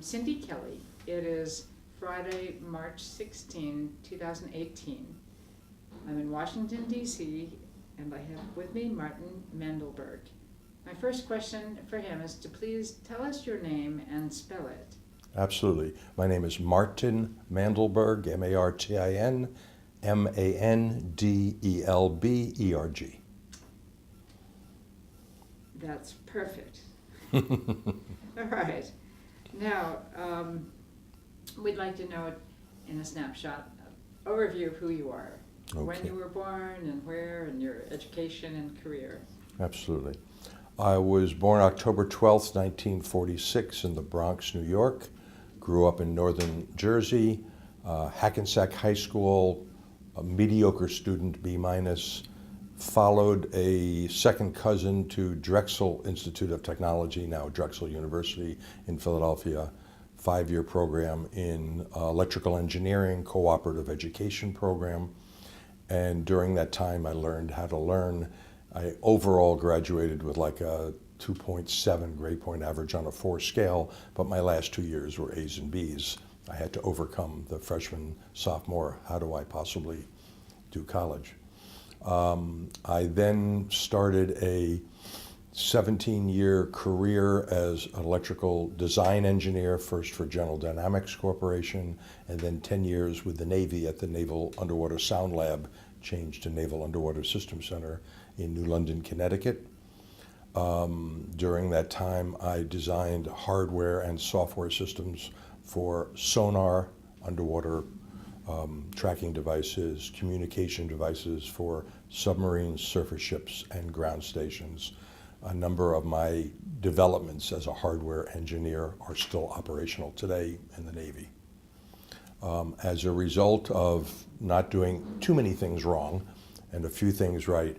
Cindy Kelly. It is Friday, March 16, 2018. I'm in Washington, D.C., and I have with me Martin Mandelberg. My first question for him is to please tell us your name and spell it. Absolutely. My name is Martin Mandelberg, M-A-R-T-I-N, M-A-N-D-E-L-B-E-R-G. That's perfect. All right. Now, we'd like to know in a snapshot, overview of who you are, when you were born and where, and your education and career. Absolutely. I was born October 12th, 1946 in the Bronx, New York. Grew up in northern Jersey, Hackensack High School, a mediocre student, B-. Followed a second cousin to Drexel Institute of Technology, now Drexel University in Philadelphia, 5-year program in electrical engineering, cooperative education program. And during that time, I learned how to learn. I overall graduated with like a 2.7 grade point average on a 4 scale, but my last 2 years were A's and B's. I had to overcome the freshman, sophomore, how do I possibly do college? I then started a 17-year career as an electrical design engineer, first for General Dynamics Corporation, and then 10 years with the Navy at the Naval Underwater Sound Lab, changed to Naval Underwater Systems Center in New London, Connecticut. During that time, I designed hardware and software systems for sonar, underwater tracking devices, communication devices for submarines, surface ships, and ground stations. A number of my developments as a hardware engineer are still operational today in the Navy. As a result of not doing too many things wrong and a few things right,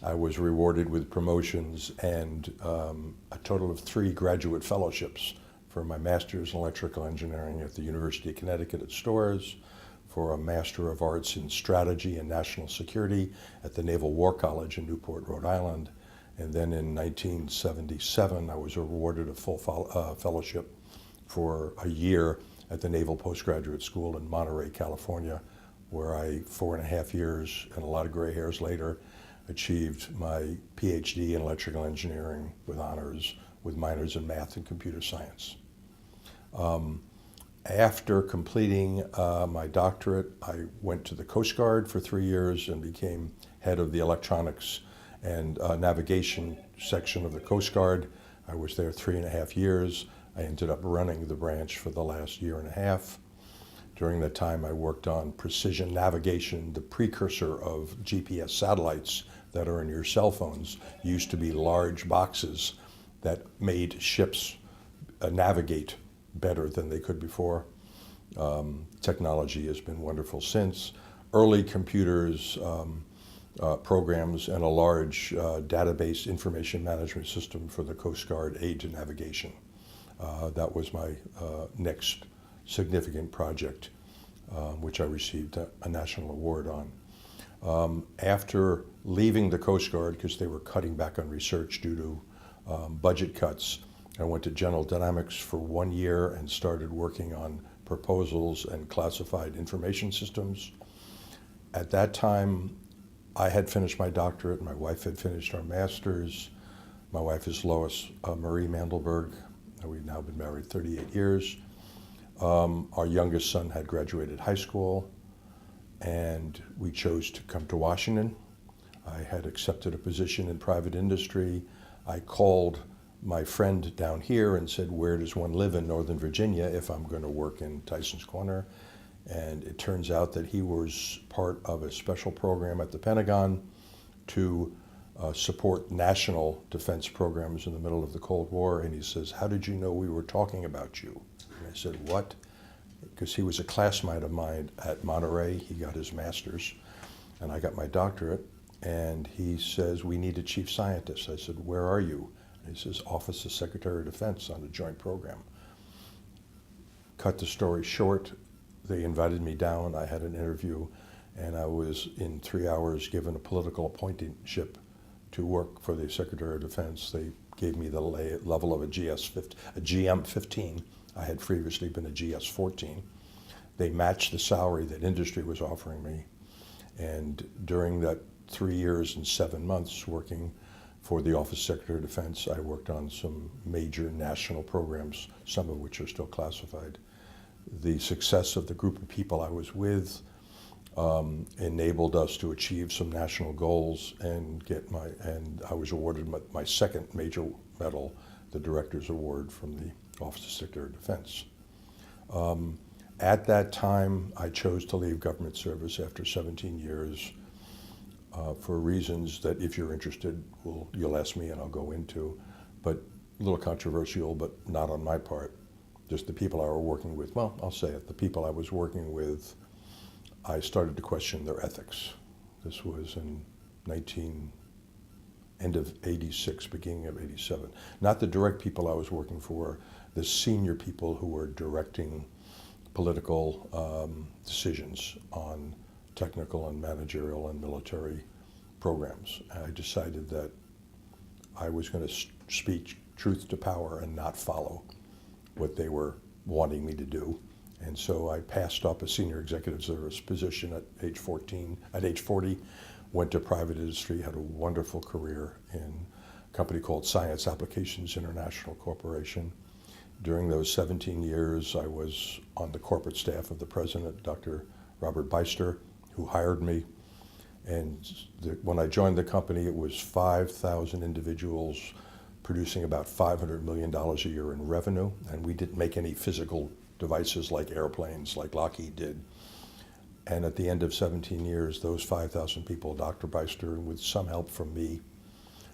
I was rewarded with promotions and a total of 3 graduate fellowships for my master's in electrical engineering at the University of Connecticut at Storrs, for a Master of Arts in Strategy and National Security at the Naval War College in Newport, Rhode Island. And then in 1977, I was awarded a full fellowship for a year at the Naval Postgraduate School in Monterey, California, where I, 4.5 years and a lot of gray hairs later, achieved my PhD in electrical engineering with honors, with minors in math and computer science. After completing my doctorate, I went to the Coast Guard for 3 years and became head of the electronics and navigation section of the Coast Guard. I was there 3.5 years. I ended up running the branch for the last 1.5 years. During that time, I worked on precision navigation, the precursor of GPS satellites that are in your cell phones. Used to be large boxes that made ships navigate better than they could before. Technology has been wonderful since. Early computers, programs, and a large database information management system for the Coast Guard aid to navigation. That was my next significant project, which I received a national award on. After leaving the Coast Guard, because they were cutting back on research due to budget cuts, I went to General Dynamics for 1 year and started working on proposals and classified information systems. At that time, I had finished my doctorate, my wife had finished our master's. My wife is Lois Marie Mandelberg, and we've now been married 38 years. Our youngest son had graduated high school, and we chose to come to Washington. I had accepted a position in private industry. I called my friend down here and said, where does one live in Northern Virginia if I'm going to work in Tyson's Corner? And it turns out that he was part of a special program at the Pentagon to support national defense programs in the middle of the Cold War. And he says, how did you know we were talking about you? And I said, what? Because he was a classmate of mine at Monterey. He got his master's, and I got my doctorate. And he says, we need a chief scientist. I said, where are you? And he says, Office of Secretary of Defense on a joint program. Cut the story short, they invited me down. I had an interview, and I was in 3 hours given a political appointmentship to work for the Secretary of Defense. They gave me the level of a GM-15, I had previously been a GS-14. They matched the salary that industry was offering me. And during that 3 years and 7 months working for the Office of Secretary of Defense, I worked on some major national programs, some of which are still classified. The success of the group of people I was with enabled us to achieve some national goals and I was awarded my second major medal, the Director's Award from the Office of Secretary of Defense. At that time, I chose to leave government service after 17 years for reasons that, if you're interested, you'll ask me and I'll go into, but a little controversial, but not on my part. Just the people I were working with, well, I'll say it, the people I was working with, I started to question their ethics. This was in end of 86, beginning of 87. Not the direct people I was working for, the senior people who were directing political decisions on technical and managerial and military programs. I decided that I was going to speak truth to power and not follow what they were wanting me to do. And so I passed up a senior executive service position at age 40, went to private industry, had a wonderful career in a company called Science Applications International Corporation. During those 17 years, I was on the corporate staff of the president, Dr. Robert Beister, who hired me. And when I joined the company, it was 5,000 individuals producing about $500 million a year in revenue. And we didn't make any physical devices like airplanes, like Lockheed did. And at the end of 17 years, those 5,000 people, Dr. Beister, with some help from me,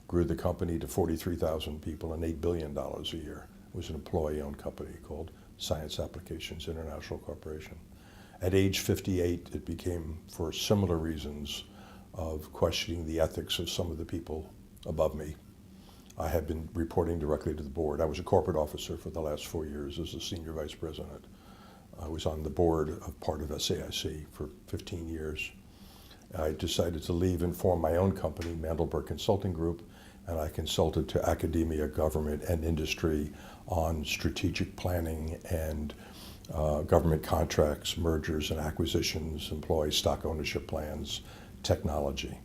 grew the company to 43,000 people and $8 billion a year. It was an employee-owned company called Science Applications International Corporation. At age 58, it became, for similar reasons, of questioning the ethics of some of the people above me. I had been reporting directly to the board. I was a corporate officer for the last 4 years as a senior vice president. I was on the board of part of SAIC for 15 years. I decided to leave and form my own company, Mandelberg Consulting Group, and I consulted to academia, government, and industry on strategic planning and government contracts, mergers and acquisitions, employee stock ownership plans, technology.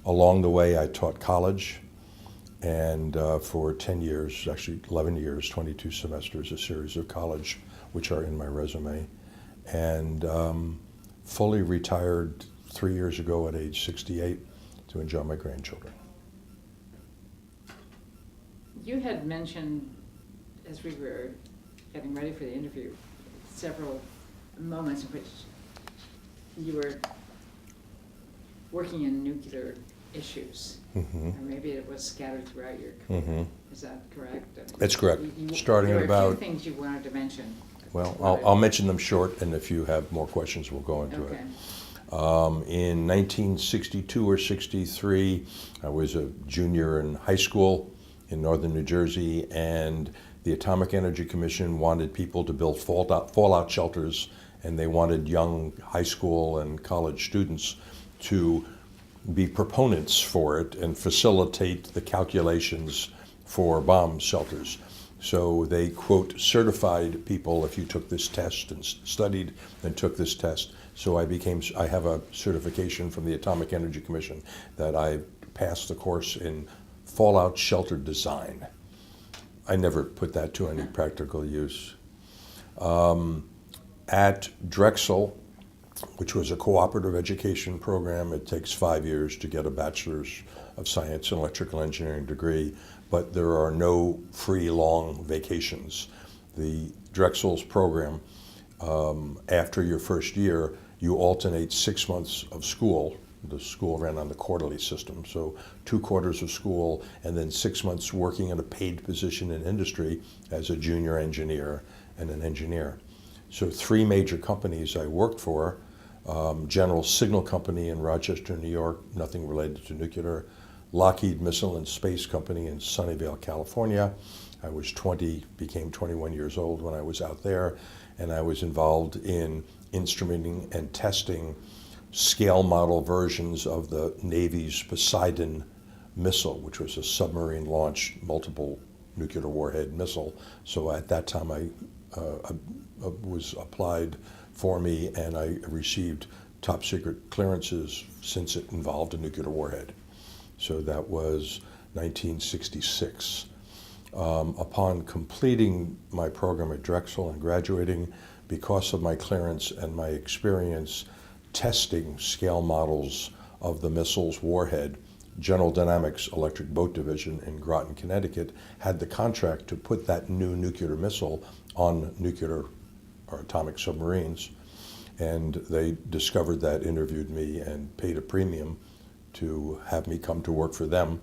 Along the way, I taught college, and for 10 years, actually 11 years, 22 semesters, a series of college, which are in my resume, and fully retired 3 years ago at age 68 to enjoy my grandchildren. You had mentioned, as we were getting ready for the interview, several moments in which you were working in nuclear issues. Mm-hmm. Or maybe it was scattered throughout your career. Mm-hmm. Is that correct? That's correct. Starting there at were a about, few things you wanted to mention. well, I'll mention them short, and if you have more questions, we'll go into Okay. it. In 1962 or 63, I was a junior in high school in northern New Jersey, and the Atomic Energy Commission wanted people to build fallout shelters, and they wanted young high school and college students to be proponents for it and facilitate the calculations for bomb shelters. So they, quote, certified people if you took this test and studied and took this test. So I have a certification from the Atomic Energy Commission that I passed the course in fallout shelter design. I never put that to any practical use. At Drexel, which was a cooperative education program, it takes 5 years to get a Bachelor's of Science in Electrical Engineering degree, but there are no free long vacations. The Drexel's program, after your first year, you alternate 6 months of school. The school ran on the quarterly system, so 2 quarters of school and then 6 months working in a paid position in industry as a junior engineer and an engineer. So 3 major companies I worked for, General Signal Company in Rochester, New York, nothing related to nuclear, Lockheed Missile and Space Company in Sunnyvale, California. I was 20, became 21 years old when I was out there, and I was involved in instrumenting and testing scale model versions of the Navy's Poseidon missile, which was a submarine-launched multiple nuclear warhead missile. So at that time I was applied for me, and I received top secret clearances since it involved a nuclear warhead. So that was 1966. Upon completing my program at Drexel and graduating, because of my clearance and my experience testing scale models of the missile's warhead, General Dynamics Electric Boat Division in Groton, Connecticut, had the contract to put that new nuclear missile on nuclear or atomic submarines. And they discovered that, interviewed me, and paid a premium to have me come to work for them.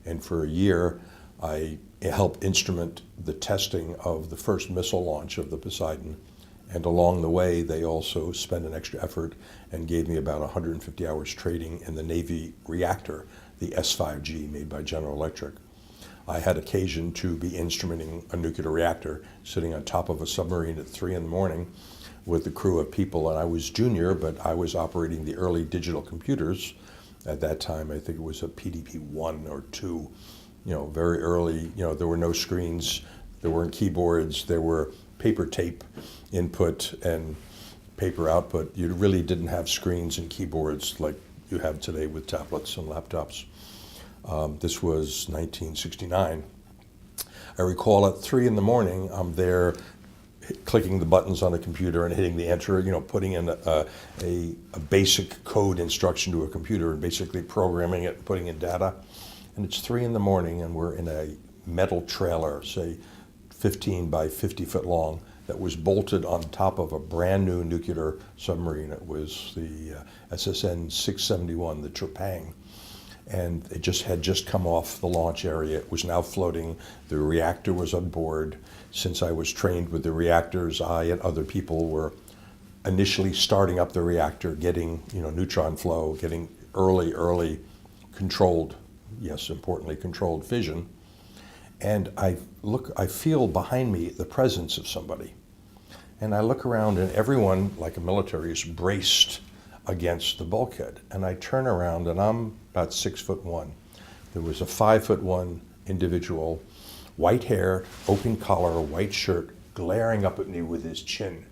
And for a year, I helped instrument the testing of the first missile launch of the Poseidon. And along the way, they also spent an extra effort and gave me about 150 hours training in the Navy reactor, the S5G, made by General Electric. I had occasion to be instrumenting a nuclear reactor sitting on top of a submarine at 3 in the morning with a crew of people, and I was junior, but I was operating the early digital computers. At that time, I think it was a PDP-1 or 2, very early. There were no screens, there weren't keyboards, there were paper tape input and paper output. You really didn't have screens and keyboards like you have today with tablets and laptops. This was 1969. I recall at 3 in the morning, I'm there clicking the buttons on the computer and hitting the enter, putting in a basic code instruction to a computer and basically programming it, putting in data. And it's 3 in the morning and we're in a metal trailer, say 15 by 50 foot long, that was bolted on top of a brand new nuclear submarine. It was the SSN 671, the Trepang. And it had just come off the launch area. It was now floating. The reactor was on board. Since I was trained with the reactors, I and other people were initially starting up the reactor, getting neutron flow, getting early controlled, yes, importantly, controlled fission. And I feel behind me the presence of somebody. And I look around and everyone, like a military, is braced against the bulkhead. And I turn around and I'm about 6'1". There was a 5'1" individual, white hair, open collar, white shirt, glaring up at me with his chin.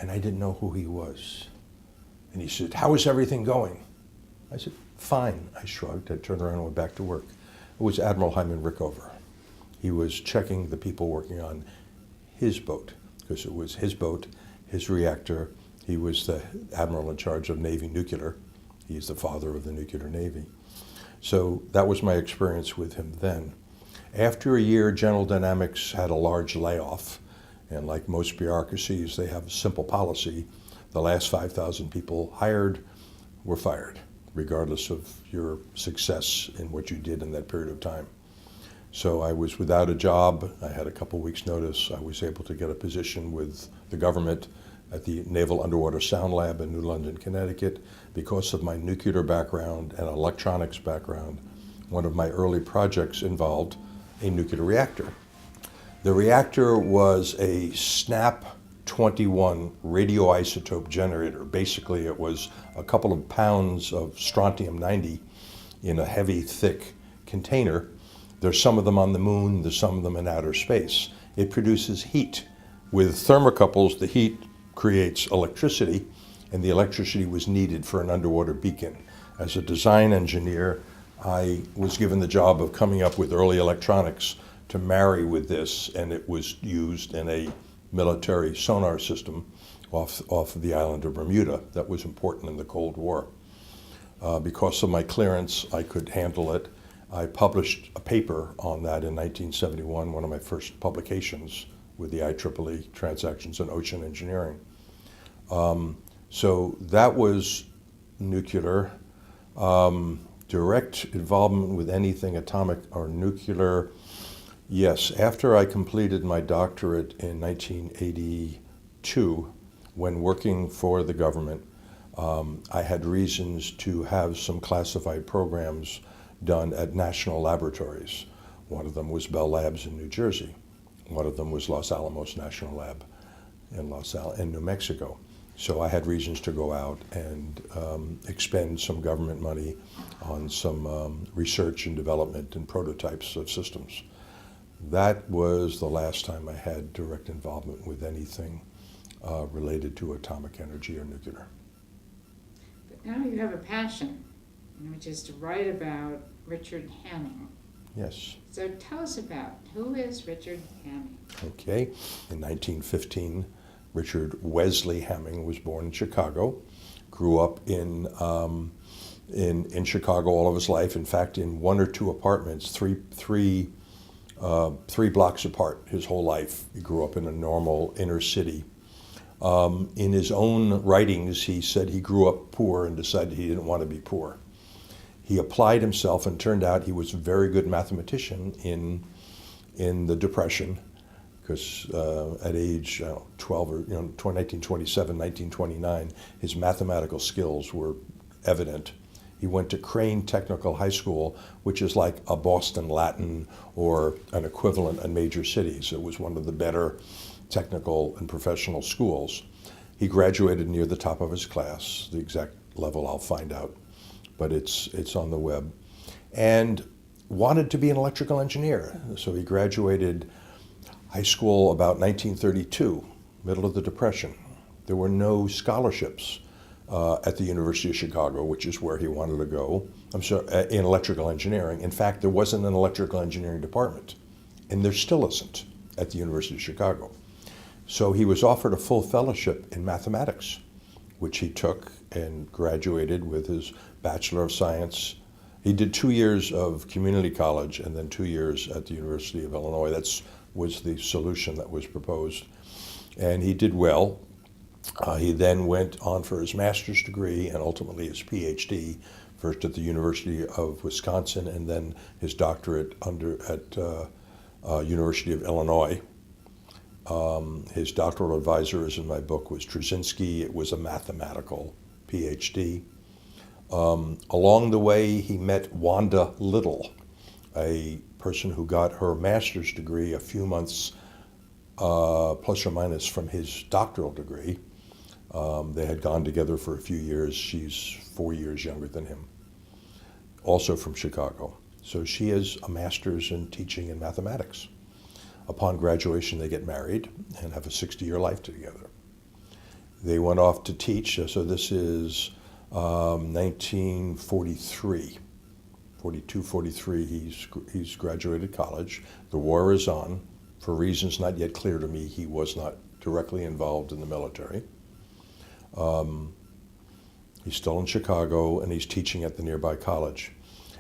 And I didn't know who he was. And he said, "How is everything going?" I said, "Fine." I shrugged. I turned around and went back to work. It was Admiral Hyman Rickover. He was checking the people working on his boat, because it was his boat, his reactor. He was the admiral in charge of Navy nuclear. He's the father of the nuclear Navy. So that was my experience with him then. After a year, General Dynamics had a large layoff, and like most bureaucracies, they have a simple policy. The last 5,000 people hired were fired, regardless of your success in what you did in that period of time. So I was without a job. I had a couple weeks' notice. I was able to get a position with the government at the Naval Underwater Sound Lab in New London, Connecticut. Because of my nuclear background and electronics background, one of my early projects involved a nuclear reactor. The reactor was a SNAP 21 radioisotope generator. Basically, it was a couple of pounds of strontium-90 in a heavy, thick container. There's some of them on the moon, there's some of them in outer space. It produces heat. With thermocouples, the heat creates electricity, and the electricity was needed for an underwater beacon. As a design engineer, I was given the job of coming up with early electronics to marry with this, and it was used in a military sonar system off of the island of Bermuda that was important in the Cold War. Because of my clearance, I could handle it. I published a paper on that in 1971, one of my first publications with the IEEE Transactions in Ocean Engineering. So that was nuclear. Direct involvement with anything atomic or nuclear, yes. After I completed my doctorate in 1982, when working for the government, I had reasons to have some classified programs done at national laboratories. One of them was Bell Labs in New Jersey. One of them was Los Alamos National Lab in New Mexico. So I had reasons to go out and expend some government money on some research and development and prototypes of systems. That was the last time I had direct involvement with anything related to atomic energy or nuclear. But now you have a passion, which is to write about Richard Hamming. Yes. So tell us about, who is Richard Hamming? Okay. In 1915, Richard Wesley Hamming was born in Chicago, grew up in Chicago all of his life. In fact, in one or two apartments, three blocks apart his whole life. He grew up in a normal inner city. In his own writings, he said he grew up poor and decided he didn't want to be poor. He applied himself, and turned out he was a very good mathematician in the Depression, because at age 12 or 1927, 1929, his mathematical skills were evident. He went to Crane Technical High School, which is like a Boston Latin or an equivalent in major cities. It was one of the better technical and professional schools. He graduated near the top of his class. The exact level I'll find out, but it's on the web. And wanted to be an electrical engineer. So he graduated high school about 1932, middle of the Depression. There were no scholarships at the University of Chicago, which is where he wanted to go. In electrical engineering. In fact, there wasn't an electrical engineering department, and there still isn't at the University of Chicago. So he was offered a full fellowship in mathematics, which he took and graduated with his Bachelor of Science. He did 2 years of community college and then 2 years at the University of Illinois. That was the solution that was proposed. And he did well. He then went on for his master's degree and ultimately his PhD, first at the University of Wisconsin and then his doctorate at University of Illinois. His doctoral advisor, as in my book, was Trzynski. It was a mathematical PhD. Along the way, he met Wanda Little, a person who got her master's degree a few months plus or minus from his doctoral degree. They had gone together for a few years. She's 4 years younger than him, also from Chicago. So she has a master's in teaching in mathematics. Upon graduation, they get married and have a 60-year life together. They went off to teach, so this is 1943. 42, 43, he's graduated college. The war is on. For reasons not yet clear to me, he was not directly involved in the military. He's still in Chicago, and he's teaching at the nearby college.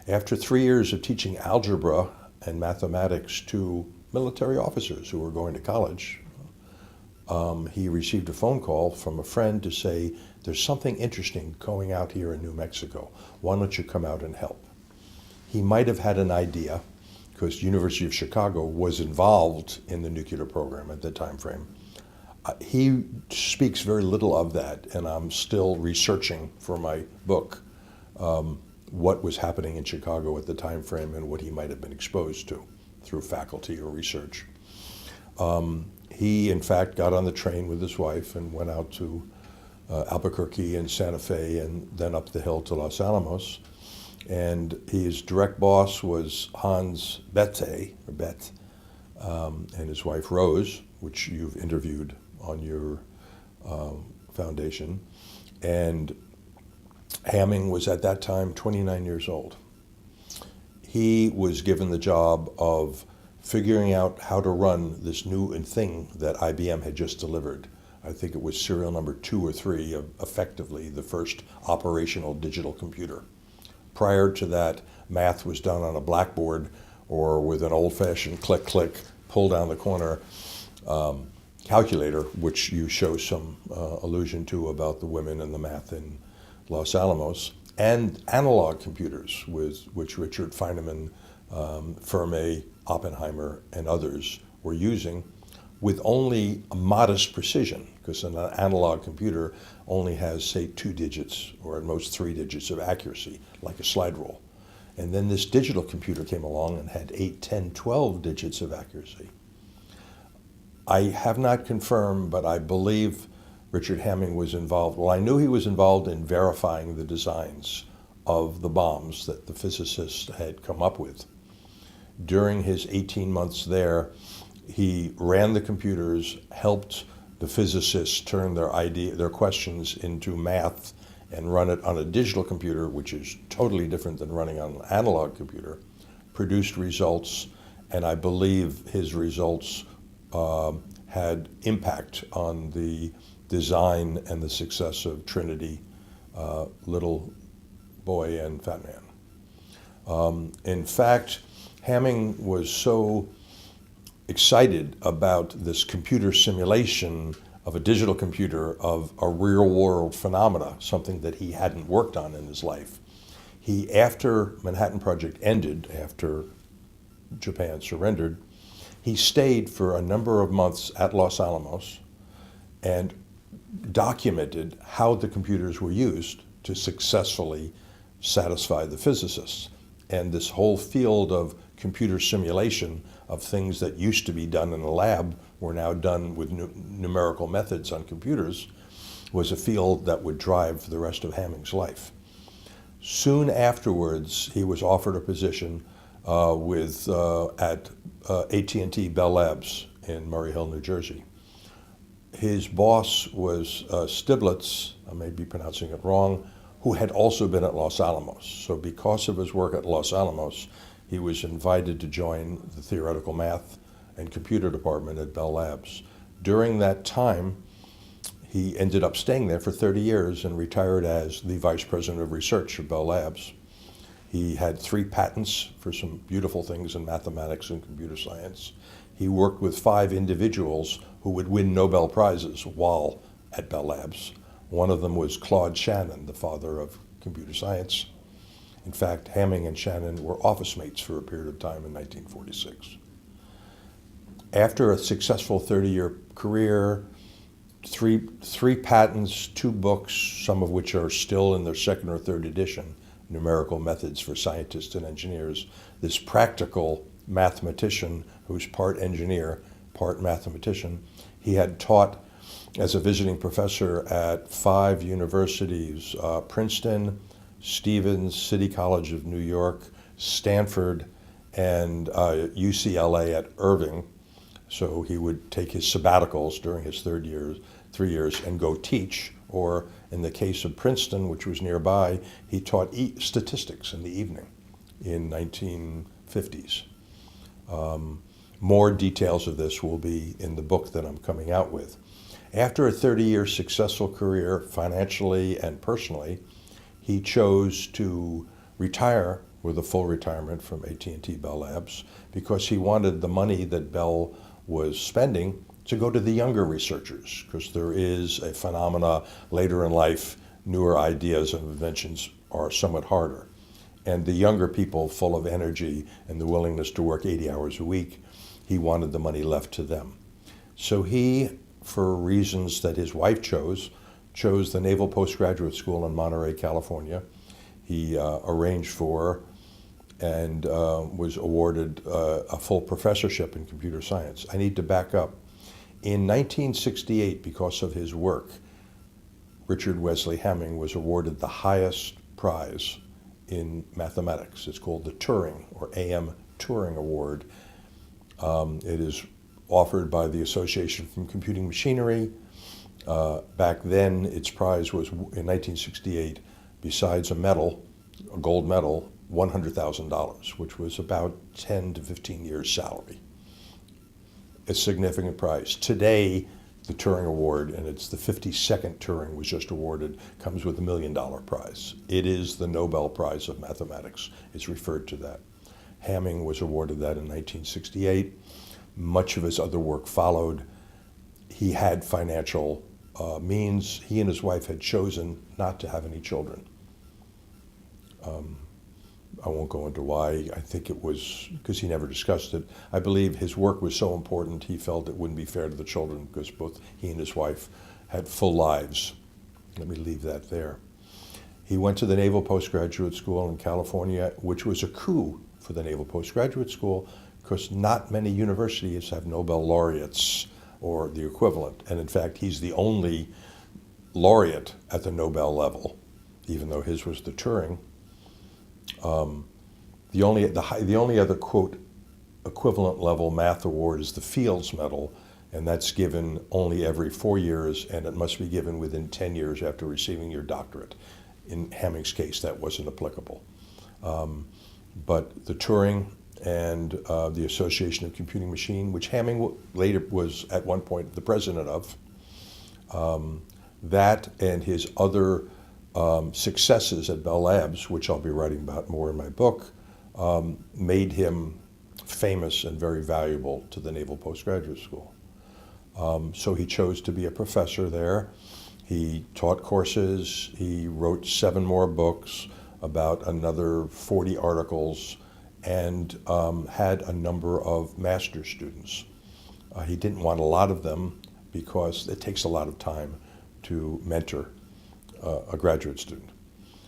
After 3 years of teaching algebra and mathematics to military officers who were going to college, he received a phone call from a friend to say, there's something interesting going out here in New Mexico. Why don't you come out and help? He might have had an idea, because University of Chicago was involved in the nuclear program at that time frame. He speaks very little of that, and I'm still researching for my book what was happening in Chicago at the time frame and what he might have been exposed to through faculty or research. He, in fact, got on the train with his wife and went out to Albuquerque and Santa Fe and then up the hill to Los Alamos. And his direct boss was Hans Bethe, and his wife Rose, which you've interviewed on your foundation. And Hamming was at that time 29 years old. He was given the job of figuring out how to run this new thing that IBM had just delivered. I think it was serial number 2 or 3 of effectively the first operational digital computer. Prior to that, math was done on a blackboard or with an old-fashioned click, click, pull down the corner calculator, which you show some allusion to about the women and the math in Los Alamos, and analog computers, which Richard Feynman, Fermi, Oppenheimer, and others were using with only a modest precision, because an analog computer only has, say, 2 digits or at most 3 digits of accuracy, like a slide rule. And then this digital computer came along and had 8, 10, 12 digits of accuracy. I have not confirmed, but I believe Richard Hamming was involved. Well, I knew he was involved in verifying the designs of the bombs that the physicists had come up with. During his 18 months there, he ran the computers, helped the physicists turn their questions into math and run it on a digital computer, which is totally different than running on an analog computer, produced results, and I believe his results had impact on the design and the success of Trinity, Little Boy and Fat Man. In fact, Hamming was so excited about this computer simulation of a digital computer of a real world phenomena, something that he hadn't worked on in his life. He, after Manhattan Project ended, after Japan surrendered, he stayed for a number of months at Los Alamos and documented how the computers were used to successfully satisfy the physicists. And this whole field of computer simulation of things that used to be done in a lab were now done with numerical methods on computers was a field that would drive the rest of Hamming's life. Soon afterwards, he was offered a position at AT&T Bell Labs in Murray Hill, New Jersey. His boss was Stiglitz, I may be pronouncing it wrong, who had also been at Los Alamos. So because of his work at Los Alamos, he was invited to join the theoretical math and computer department at Bell Labs. During that time, he ended up staying there for 30 years and retired as the vice president of research at Bell Labs. He had 3 patents for some beautiful things in mathematics and computer science. He worked with 5 individuals who would win Nobel Prizes while at Bell Labs. One of them was Claude Shannon, the father of computer science. In fact, Hamming and Shannon were office mates for a period of time in 1946. After a successful 30-year career, three patents, 2 books, some of which are still in their 2nd or 3rd edition, Numerical Methods for Scientists and Engineers, this practical mathematician who's part engineer, part mathematician. He had taught as a visiting professor at 5 universities, Princeton, Stevens, City College of New York, Stanford, and UCLA at Irving. So he would take his sabbaticals during his 3 years and go teach, or in the case of Princeton, which was nearby, he taught statistics in the evening in 1950s. More details of this will be in the book that I'm coming out with. After a 30-year successful career financially and personally, he chose to retire with a full retirement from AT&T Bell Labs because he wanted the money that Bell was spending to go to the younger researchers, because there is a phenomena later in life, newer ideas and inventions are somewhat harder. And the younger people, full of energy and the willingness to work 80 hours a week, he wanted the money left to them. So he, for reasons that his wife chose the Naval Postgraduate School in Monterey, California. He arranged for and was awarded a full professorship in computer science. I need to back up. In 1968, because of his work, Richard Wesley Hamming was awarded the highest prize in mathematics. It's called the Turing, or A.M. Turing Award. It is offered by the Association for Computing Machinery. Back then, its prize was, in 1968, besides a medal, a gold medal, $100,000, which was about 10 to 15 years' salary. A significant prize. Today, the Turing Award, and it's the 52nd Turing was just awarded, comes with $1 million prize. It is the Nobel Prize of Mathematics. It's referred to that. Hamming was awarded that in 1968. Much of his other work followed. He had financial means. He and his wife had chosen not to have any children. I won't go into why. I think it was because he never discussed it. I believe his work was so important he felt it wouldn't be fair to the children because both he and his wife had full lives. Let me leave that there. He went to the Naval Postgraduate School in California, which was a coup for the Naval Postgraduate School because not many universities have Nobel laureates or the equivalent. And in fact, he's the only laureate at the Nobel level, even though his was the Turing. The only other quote equivalent level math award is the Fields Medal, and that's given only every 4 years, and it must be given within 10 years after receiving your doctorate. In Hamming's case, that wasn't applicable. But the Turing and the Association of Computing Machine, which Hamming later was at one point the president of, that and his other successes at Bell Labs, which I'll be writing about more in my book, made him famous and very valuable to the Naval Postgraduate School. So he chose to be a professor there. He taught courses. He wrote 7 more books, about another 40 articles, and had a number of master's students. He didn't want a lot of them because it takes a lot of time to mentor a graduate student.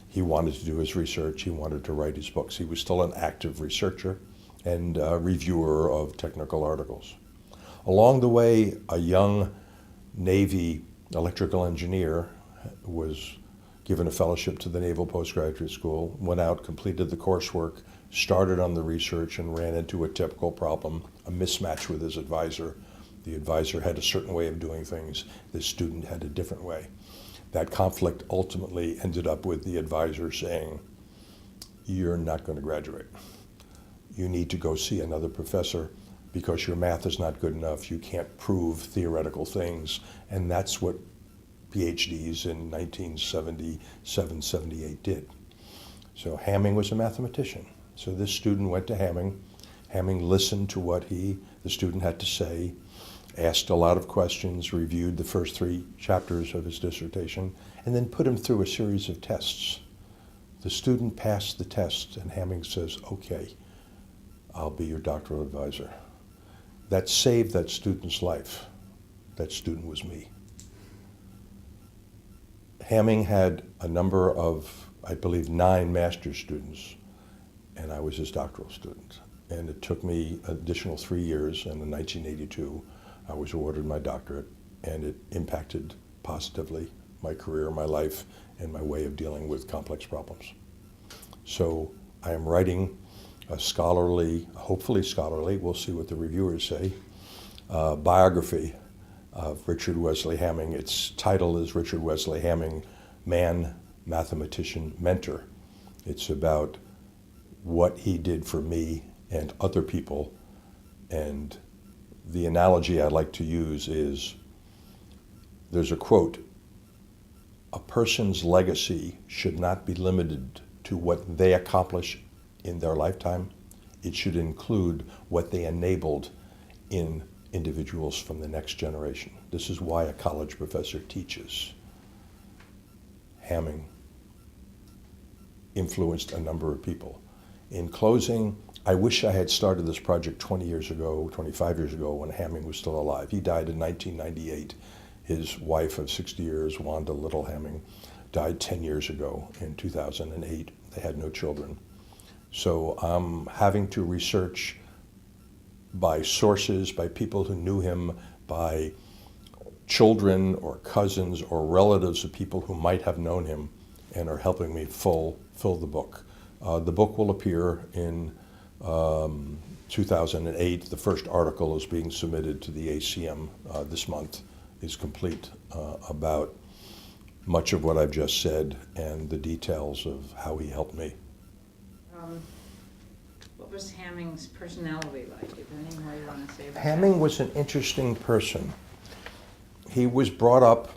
He wanted to do his research. He wanted to write his books. He was still an active researcher and reviewer of technical articles. Along the way, a young Navy electrical engineer was given a fellowship to the Naval Postgraduate School, went out, completed the coursework, started on the research, and ran into a typical problem, a mismatch with his advisor. The advisor had a certain way of doing things. The student had a different way. That conflict ultimately ended up with the advisor saying, "You're not going to graduate. You need to go see another professor because your math is not good enough. You can't prove theoretical things." And that's what PhDs in 1977, 78 did. So Hamming was a mathematician. So this student went to Hamming. Hamming listened to what the student had to say, asked a lot of questions, reviewed the first 3 chapters of his dissertation, and then put him through a series of tests. The student passed the test, and Hamming says, "Okay, I'll be your doctoral advisor." That saved that student's life. That student was me. Hamming had a number of, I believe, 9 master's students, and I was his doctoral student. And it took me an additional 3 years, and in 1982, I was awarded my doctorate, and it impacted positively my career, my life, and my way of dealing with complex problems. So I am writing a scholarly, hopefully scholarly, we'll see what the reviewers say, biography of Richard Wesley Hamming. Its title is Richard Wesley Hamming, Man, Mathematician, Mentor. It's about what he did for me and other people. And the analogy I like to use is, there's a quote, "A person's legacy should not be limited to what they accomplish in their lifetime. It should include what they enabled in individuals from the next generation." This is why a college professor teaches. Hamming influenced a number of people. In closing, I wish I had started this project 20 years ago, 25 years ago, when Hamming was still alive. He died in 1998. His wife of 60 years, Wanda Little Hamming, died 10 years ago in 2008. They had no children. So I'm having to research by sources, by people who knew him, by children or cousins or relatives of people who might have known him and are helping me fill the book. The book will appear in 2008. The first article is being submitted to the ACM this month, is complete about much of what I've just said and the details of how he helped me. What was Hamming's personality like? Is there any more you want to say about Hamming was an interesting person. He was brought up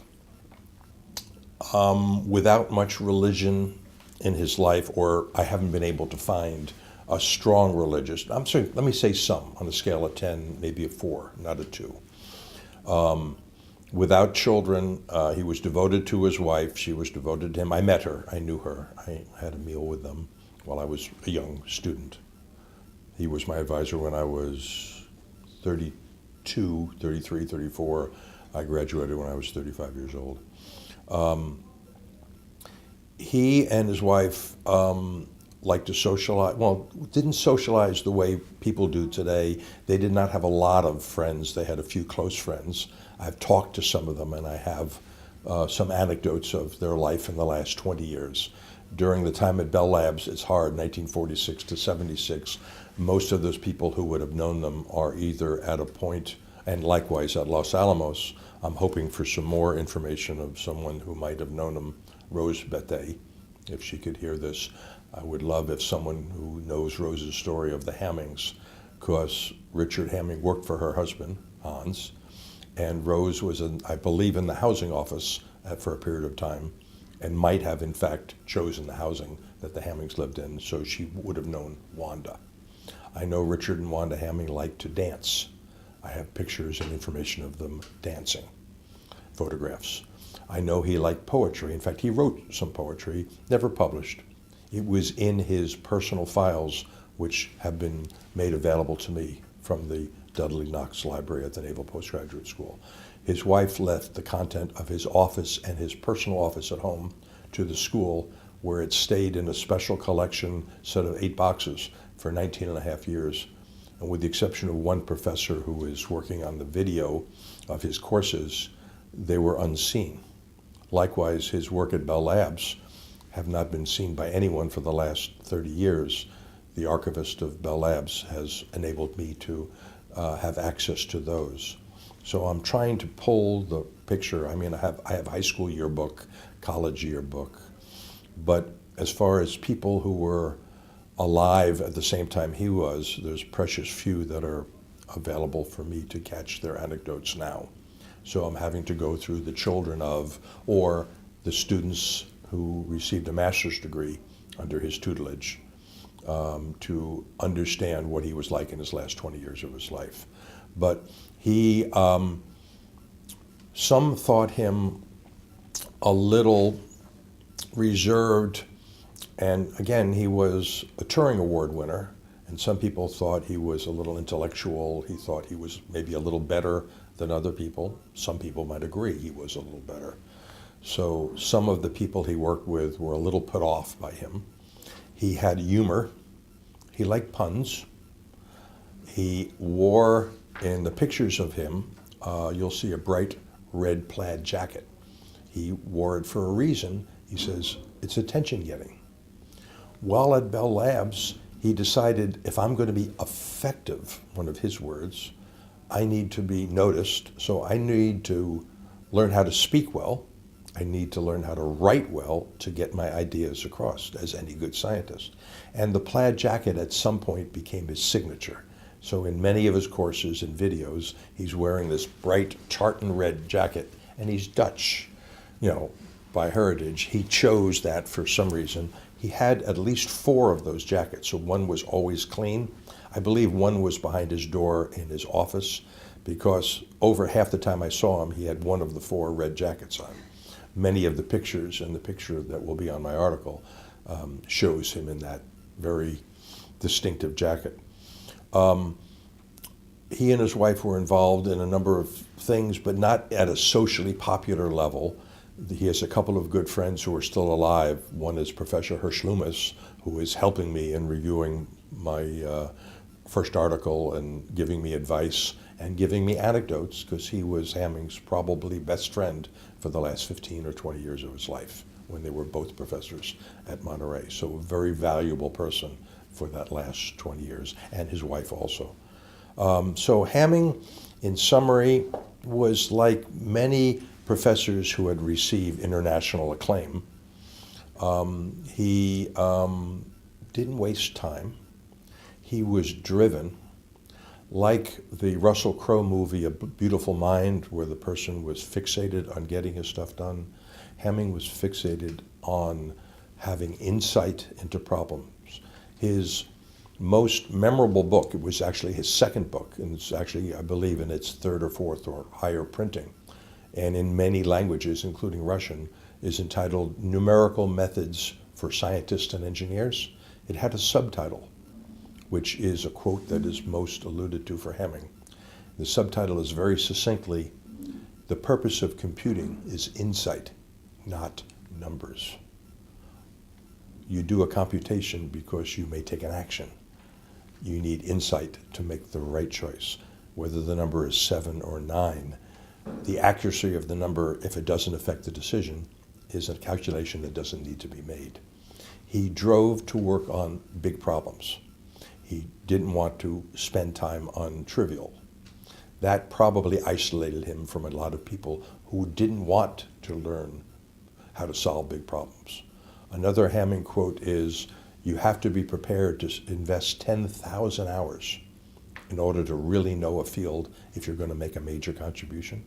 without much religion in his life, or I haven't been able to find a strong religious. I'm sorry, let me say some, on a scale of 10, maybe a 4, not a 2. Without children, he was devoted to his wife. She was devoted to him. I met her. I knew her. I had a meal with them while I was a young student. He was my advisor when I was 32, 33, 34. I graduated when I was 35 years old. He and his wife liked to socialize, well, didn't socialize the way people do today. They did not have a lot of friends. They had a few close friends. I've talked to some of them, and I have some anecdotes of their life in the last 20 years. During the time at Bell Labs, it's hard, 1946 to 76, most of those people who would have known them are either at a point, and likewise at Los Alamos, I'm hoping for some more information of someone who might have known them, Rose Bethea, if she could hear this. I would love if someone who knows Rose's story of the Hammings, because Richard Hamming worked for her husband, Hans, and Rose was, I believe, in the housing office for a period of time, and might have, in fact, chosen the housing that the Hammings lived in, so she would have known Wanda. I know Richard and Wanda Hamming liked to dance. I have pictures and information of them dancing, photographs. I know he liked poetry. In fact, he wrote some poetry, never published. It was in his personal files, which have been made available to me from the Dudley Knox Library at the Naval Postgraduate School. His wife left the content of his office and his personal office at home to the school, where it stayed in a special collection set of 8 boxes for 19 and a half years. And with the exception of one professor who is working on the video of his courses, they were unseen. Likewise, his work at Bell Labs have not been seen by anyone for the last 30 years. The archivist of Bell Labs has enabled me to have access to those. So I'm trying to pull the picture. I mean, I have high school yearbook, college yearbook, but as far as people who were alive at the same time he was, there's precious few that are available for me to catch their anecdotes now. So I'm having to go through the children of, or the students who received a master's degree under his tutelage, to understand what he was like in his last 20 years of his life. But he, some thought him a little reserved, and again, he was a Turing Award winner, and some people thought he was a little intellectual. He thought he was maybe a little better than other people. Some people might agree he was a little better. So some of the people he worked with were a little put off by him. He had humor. He liked puns. He wore, in the pictures of him, you'll see a bright red plaid jacket. He wore it for a reason. He says, it's attention getting. While at Bell Labs, he decided, if I'm going to be effective, one of his words, I need to be noticed, so I need to learn how to speak well. I need to learn how to write well to get my ideas across, as any good scientist. And the plaid jacket at some point became his signature. So in many of his courses and videos, he's wearing this bright tartan red jacket, and he's Dutch, by heritage. He chose that for some reason. He had at least 4 of those jackets, so one was always clean. I believe one was behind his door in his office, because over half the time I saw him, he had one of the 4 red jackets on. Many of the pictures, and the picture that will be on my article, shows him in that very distinctive jacket. He and his wife were involved in a number of things, but not at a socially popular level. He has a couple of good friends who are still alive. One is Professor Hirsch Loomis, who is helping me in reviewing my first article and giving me advice and giving me anecdotes, because he was Hamming's probably best friend for the last 15 or 20 years of his life when they were both professors at Monterey. So a very valuable person for that last 20 years, and his wife also. So Hamming, in summary, was like many professors who had received international acclaim. He didn't waste time. He was driven, like the Russell Crowe movie, A Beautiful Mind, where the person was fixated on getting his stuff done. Hamming was fixated on having insight into problems. His most memorable book, it was actually his second book, and it's actually, I believe, in its 3rd or 4th or higher printing, and in many languages, including Russian, is entitled Numerical Methods for Scientists and Engineers. It had a subtitle, which is a quote that is most alluded to for Hamming. The subtitle is very succinctly, the purpose of computing is insight, not numbers. You do a computation because you may take an action. You need insight to make the right choice, whether the number is 7 or 9. The accuracy of the number, if it doesn't affect the decision, is a calculation that doesn't need to be made. He drove to work on big problems. He didn't want to spend time on trivial. That probably isolated him from a lot of people who didn't want to learn how to solve big problems. Another Hamming quote is, you have to be prepared to invest 10,000 hours in order to really know a field if you're going to make a major contribution.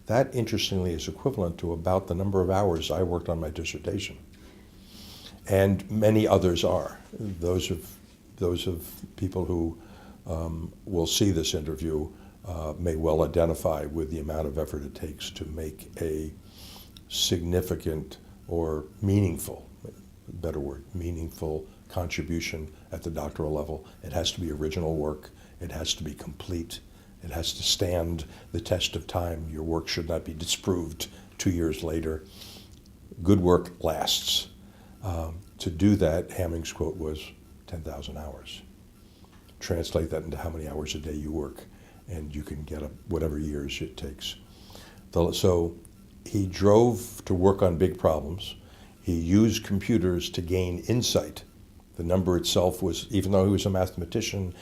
That, interestingly, is equivalent to about the number of hours I worked on my dissertation. And many others are. Those of people who will see this interview may well identify with the amount of effort it takes to make a significant or meaningful, better word, meaningful contribution at the doctoral level. It has to be original work. It has to be complete. It has to stand the test of time. Your work should not be disproved 2 years later. Good work lasts. To do that, Hamming's quote was 10,000 hours. Translate that into how many hours a day you work, and you can get whatever years it takes. So he drove to work on big problems. He used computers to gain insight. The number itself was, even though he was a mathematician,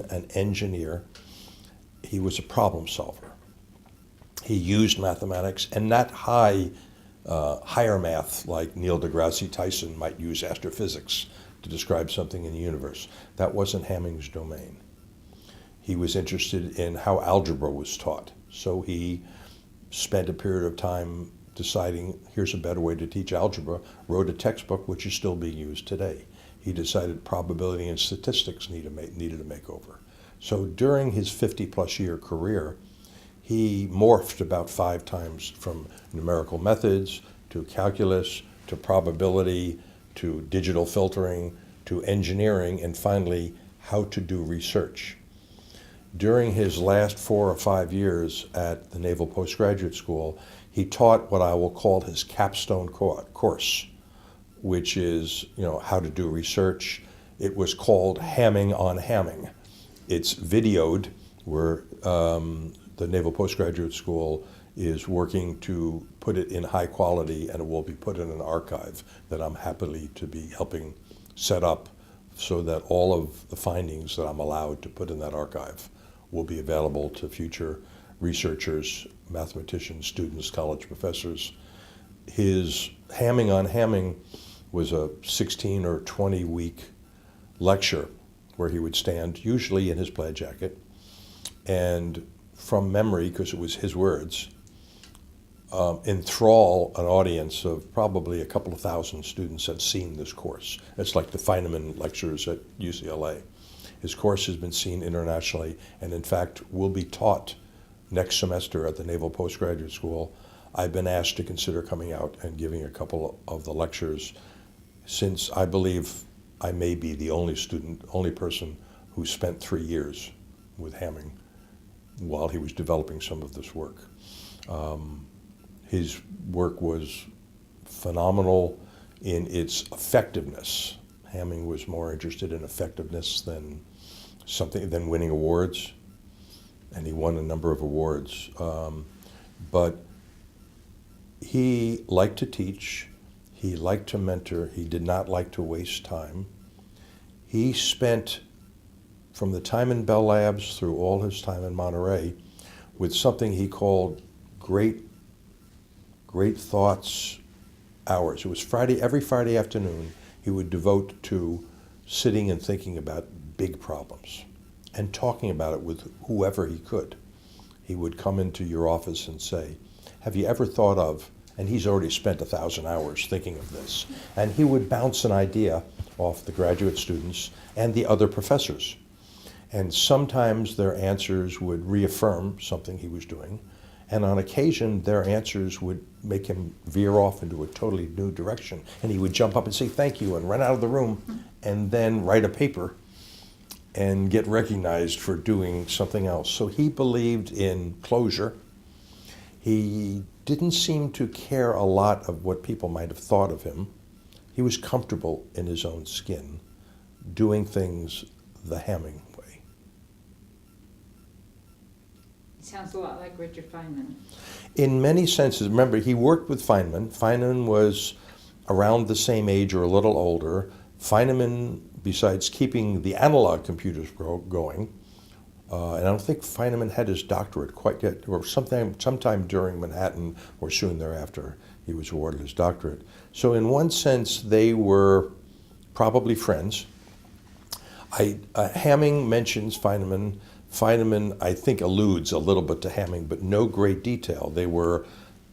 an engineer. He was a problem solver. He used mathematics, and not higher math like Neil deGrasse Tyson might use astrophysics to describe something in the universe. That wasn't Hamming's domain. He was interested in how algebra was taught. So he spent a period of time deciding, here's a better way to teach algebra, wrote a textbook which is still being used today. He decided probability and statistics needed a makeover. So during his 50-plus year career, he morphed about 5 times from numerical methods to calculus to probability to digital filtering to engineering, and finally how to do research. During his last 4 or 5 years at the Naval Postgraduate School, he taught what I will call his capstone course, which is, how to do research. It was called Hamming on Hamming. It's videoed, where the Naval Postgraduate School is working to put it in high quality, and it will be put in an archive that I'm happily to be helping set up so that all of the findings that I'm allowed to put in that archive will be available to future researchers, mathematicians, students, college professors. His Hamming on Hamming was a 16 or 20 week lecture where he would stand, usually in his plaid jacket, and from memory, because it was his words, enthrall an audience of probably a couple of thousand students had seen this course. It's like the Feynman lectures at UCLA. His course has been seen internationally, and in fact will be taught next semester at the Naval Postgraduate School. I've been asked to consider coming out and giving a couple of the lectures, since I believe I may be the only person who spent 3 years with Hamming while he was developing some of this work. His work was phenomenal in its effectiveness. Hamming was more interested in effectiveness than winning awards, and he won a number of awards. But he liked to teach, he liked to mentor, he did not like to waste time. He spent, from the time in Bell Labs through all his time in Monterey, with something he called great thoughts hours. It was every Friday afternoon he would devote to sitting and thinking about big problems and talking about it with whoever he could. He would come into your office and say, have you ever thought of, and he's already spent 1,000 hours thinking of this, and he would bounce an idea off the graduate students and the other professors. And sometimes their answers would reaffirm something he was doing, and on occasion their answers would make him veer off into a totally new direction, and he would jump up and say thank you and run out of the room and then write a paper and get recognized for doing something else. So he believed in closure. He didn't seem to care a lot of what people might have thought of him. He was comfortable in his own skin, doing things the Hamming way. It sounds a lot like Richard Feynman. In many senses. Remember, he worked with Feynman. Feynman was around the same age or a little older. Feynman besides keeping the analog computers going, and I don't think Feynman had his doctorate quite yet, or sometime during Manhattan or soon thereafter, he was awarded his doctorate. So in one sense, they were probably friends. Hamming mentions Feynman. Feynman, I think, alludes a little bit to Hamming, but no great detail. They were,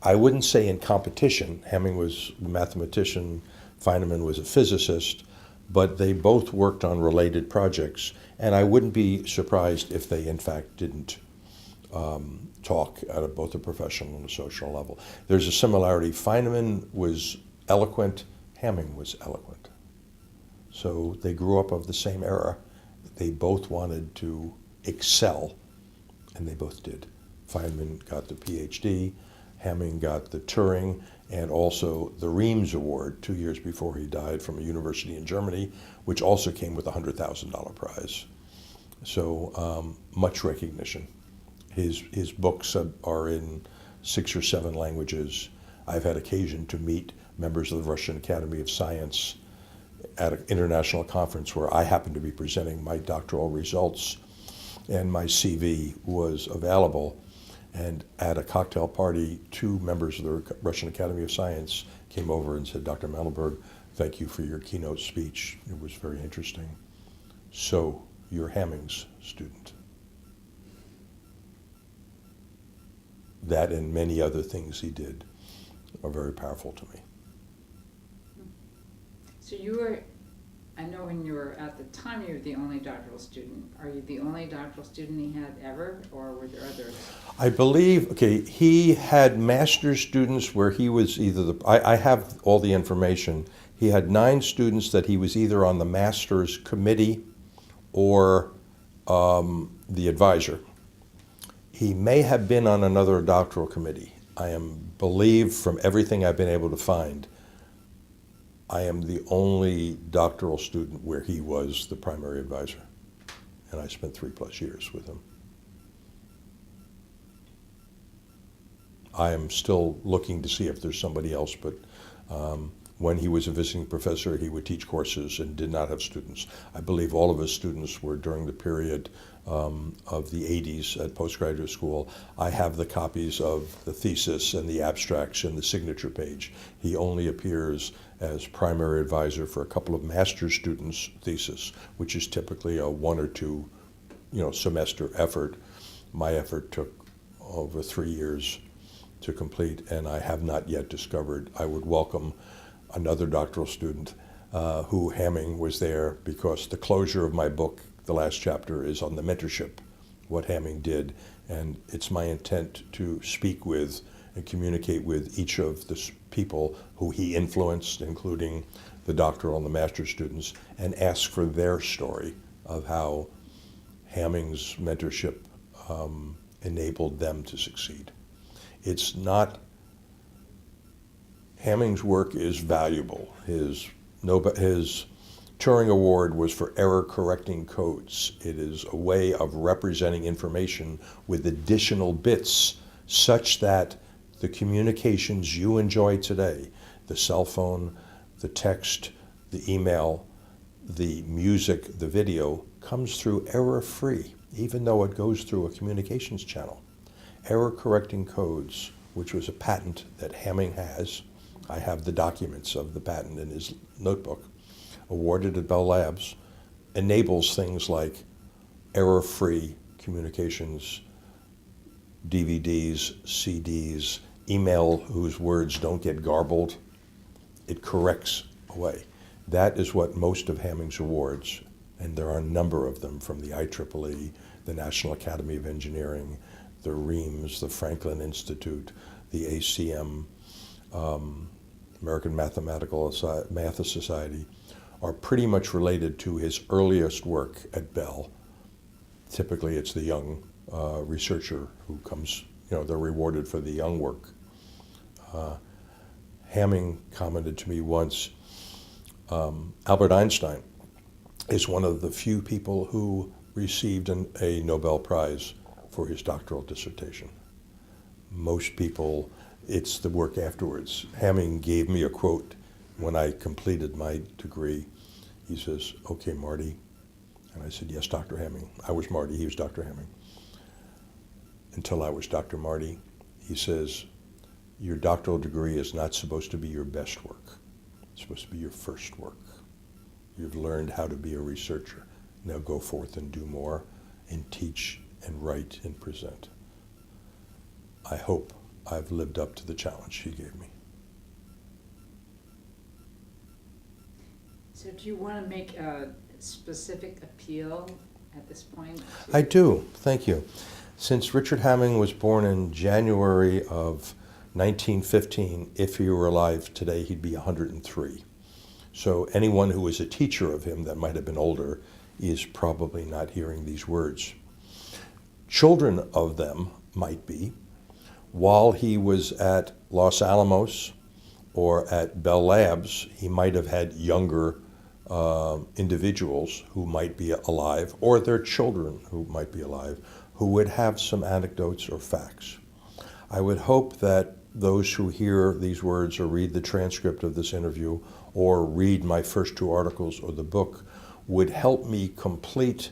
I wouldn't say in competition. Hamming was a mathematician, Feynman was a physicist, but they both worked on related projects, and I wouldn't be surprised if they, in fact, didn't talk at both a professional and a social level. There's a similarity. Feynman was eloquent, Hamming was eloquent. So they grew up of the same era. They both wanted to excel, and they both did. Feynman got the PhD, Hamming got the Turing, and also the Reams Award 2 years before he died from a university in Germany, which also came with a $100,000 prize. So much recognition. His books are in 6 or 7 languages. I've had occasion to meet members of the Russian Academy of Science at an international conference where I happened to be presenting my doctoral results, and my CV was available. And at a cocktail party, 2 members of the Russian Academy of Science came over and said, "Dr. Mandelberg, thank you for your keynote speech. It was very interesting. So, you're Hamming's student." That and many other things he did are very powerful to me. So you were, I know when you were at the time, you were the only doctoral student. Are you the only doctoral student he had ever, or were there others? I believe, okay, he had master's students where he was either I have all the information. He had 9 students that he was either on the master's committee or the advisor. He may have been on another doctoral committee. I believe from everything I've been able to find, I am the only doctoral student where he was the primary advisor, and I spent 3+ years with him. I am still looking to see if there's somebody else, but when he was a visiting professor, he would teach courses and did not have students. I believe all of his students were during the period of the 80s at postgraduate school. I have the copies of the thesis and the abstracts and the signature page. He only appears as primary advisor for a couple of master's students' thesis, which is typically a 1 or 2 semester effort. My effort took over 3 years to complete, and I have not yet discovered. I would welcome another doctoral student who Hamming was there, because the closure of my book, the last chapter, is on the mentorship, what Hamming did, and it's my intent to speak with and communicate with each of the people who he influenced, including the doctoral and the master's students, and ask for their story of how Hamming's mentorship enabled them to succeed. It's not, Hamming's work is valuable. His Turing Award was for error correcting codes. It is a way of representing information with additional bits such that the communications you enjoy today, the cell phone, the text, the email, the music, the video, comes through error-free, even though it goes through a communications channel. Error correcting codes, which was a patent that Hamming has. I have the documents of the patent in his notebook, awarded at Bell Labs, enables things like error-free communications, DVDs, CDs, email whose words don't get garbled. It corrects away. That is what most of Hamming's awards, and there are a number of them from the IEEE, the National Academy of Engineering, the Reams, the Franklin Institute, the ACM, American Math Society, are pretty much related to his earliest work at Bell. Typically it's the young researcher who comes, they're rewarded for the young work. Hamming commented to me once, Albert Einstein is one of the few people who received a Nobel Prize for his doctoral dissertation. Most people, it's the work afterwards. Hamming gave me a quote when I completed my degree. He says, "Okay, Marty." And I said, "Yes, Dr. Hamming." I was Marty, he was Dr. Hamming. Until I was Dr. Marty. He says, "Your doctoral degree is not supposed to be your best work. It's supposed to be your first work. You've learned how to be a researcher. Now go forth and do more and teach and write and present." I hope I've lived up to the challenge he gave me. So do you want to make a specific appeal at this point? I do, thank you. Since Richard Hamming was born in January of 1915, if he were alive today, he'd be 103. So anyone who was a teacher of him that might have been older is probably not hearing these words. Children of them might be. While he was at Los Alamos or at Bell Labs, he might have had younger individuals who might be alive, or their children who might be alive, who would have some anecdotes or facts. I would hope that those who hear these words or read the transcript of this interview or read my first two articles or the book would help me complete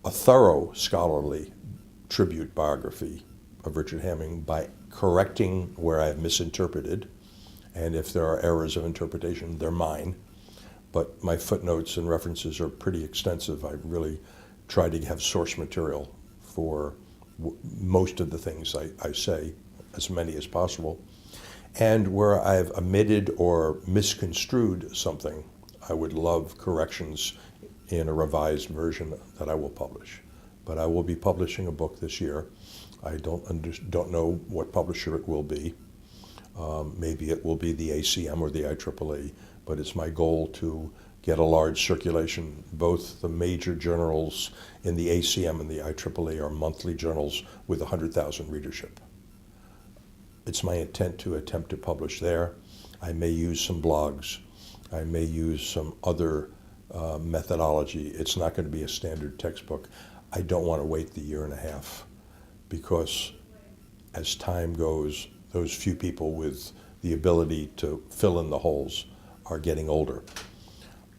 a thorough scholarly tribute biography of Richard Hamming by correcting where I have misinterpreted, and if there are errors of interpretation, they're mine. But my footnotes and references are pretty extensive. I really try to have source material for most of the things I say, as many as possible. And where I've omitted or misconstrued something, I would love corrections in a revised version that I will publish. But I will be publishing a book this year. I don't know what publisher it will be. Maybe it will be the ACM or the IEEE, but it's my goal to get a large circulation. Both the major journals in the ACM and the IEEE are monthly journals with 100,000 readership. It's my intent to attempt to publish there. I may use some blogs. I may use some other methodology. It's not going to be a standard textbook. I don't want to wait the year and a half, because as time goes, those few people with the ability to fill in the holes are getting older.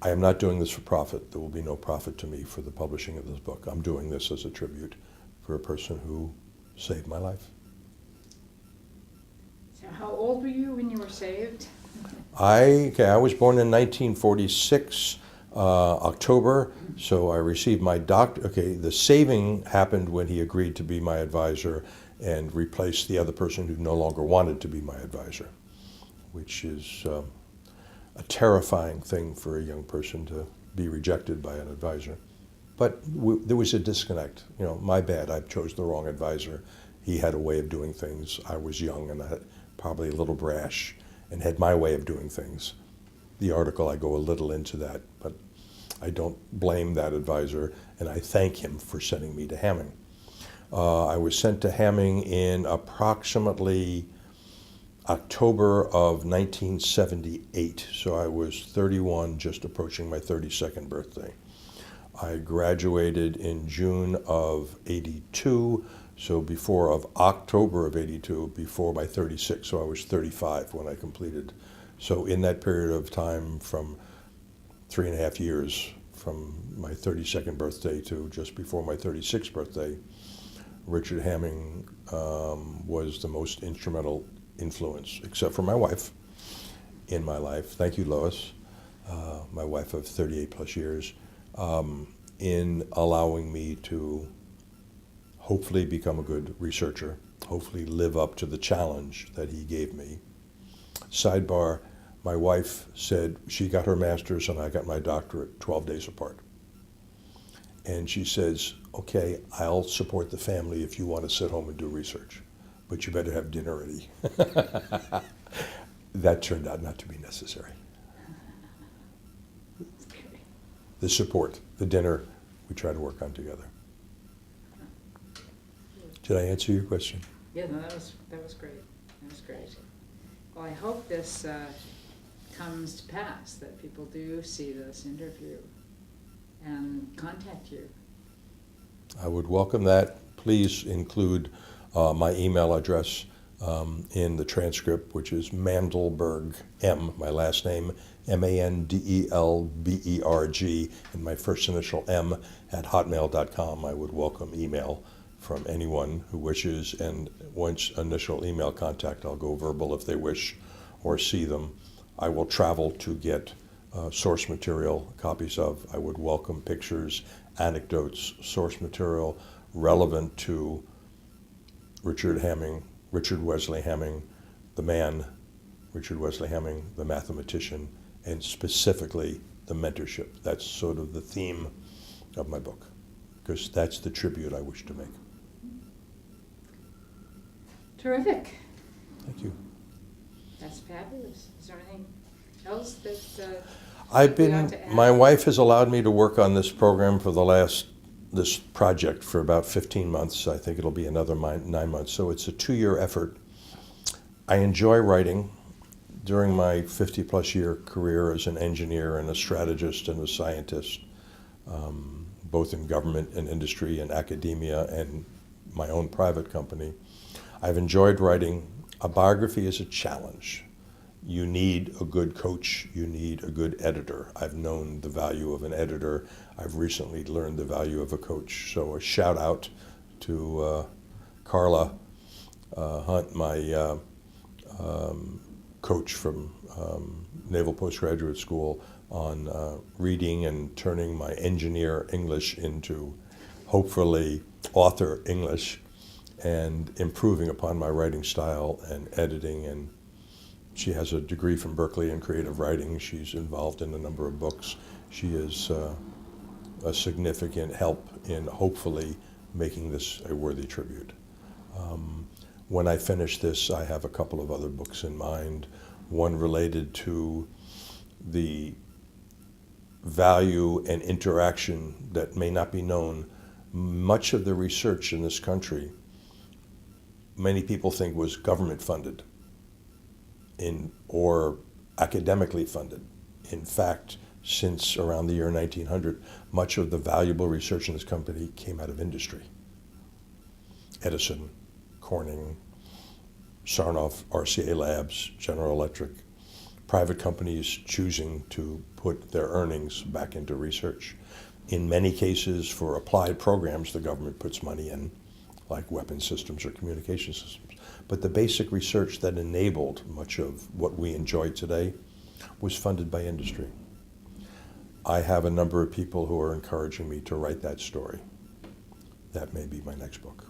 I am not doing this for profit. There will be no profit to me for the publishing of this book. I'm doing this as a tribute for a person who saved my life. So how old were you when you were saved? I was born in 1946, October, so I received my the saving happened when he agreed to be my advisor and replaced the other person who no longer wanted to be my advisor, which is a terrifying thing for a young person to be rejected by an advisor. But there was a disconnect. You know, my bad, I chose the wrong advisor. He had a way of doing things. I was young and probably a little brash and had my way of doing things. The article, I go a little into that, but I don't blame that advisor, and I thank him for sending me to Hamming. I was sent to Hamming in approximately October of 1978, so I was 31, just approaching my 32nd birthday. I graduated in June of 82, so before of October of 82, before my 36, so I was 35 when I completed. So in that period of time, from 3.5 years, from my 32nd birthday to just before my 36th birthday, Richard Hamming was the most instrumental influence, except for my wife, in my life. Thank you, Lois, my wife of 38 plus years, in allowing me to hopefully become a good researcher, hopefully live up to the challenge that he gave me. Sidebar, my wife said she got her master's and I got my doctorate 12 days apart. And she says, okay, I'll support the family if you want to sit home and do research, but you better have dinner ready. That turned out not to be necessary. The support, the dinner, we try to work on together. Did I answer your question? Yeah, no, that was great. That was great. Well, I hope this comes to pass, that people do see this interview and contact you. I would welcome that. Please include my email address in the transcript, which is Mandelberg, my last name, Mandelberg, and my first initial M at hotmail.com. I would welcome email from anyone who wishes, and once initial email contact, I'll go verbal if they wish or see them. I will travel to get source material, copies of. I would welcome pictures, anecdotes, source material relevant to Richard Wesley Hamming, the man, Richard Wesley Hamming, the mathematician, and specifically the mentorship. That's sort of the theme of my book, because that's the tribute I wish to make. Terrific. Thank you. That's fabulous. Is there anything else that my wife has allowed me to work on this program for this project for about 15 months. I think it'll be another 9 months. So it's a 2-year effort. I enjoy writing. During my 50-plus year career as an engineer and a strategist and a scientist, both in government and industry and academia and my own private company, I've enjoyed writing. A biography is a challenge. You need a good coach. You need a good editor. I've known the value of an editor. I've recently learned the value of a coach. So a shout out to Carla Hunt, my coach from Naval Postgraduate School, on reading and turning my engineer English into hopefully author English, and improving upon my writing style and editing. And she has a degree from Berkeley in creative writing. She's involved in a number of books. She is a significant help in hopefully making this a worthy tribute. When I finish this, I have a couple of other books in mind. One related to the value and interaction that may not be known. Much of the research in this country, many people think, was government funded or academically funded. In fact, since around the year 1900, much of the valuable research in this company came out of industry. Edison, Corning, Sarnoff, RCA Labs, General Electric, private companies choosing to put their earnings back into research. In many cases, for applied programs, the government puts money in, like weapon systems or communication systems. But the basic research that enabled much of what we enjoy today was funded by industry. I have a number of people who are encouraging me to write that story. That may be my next book.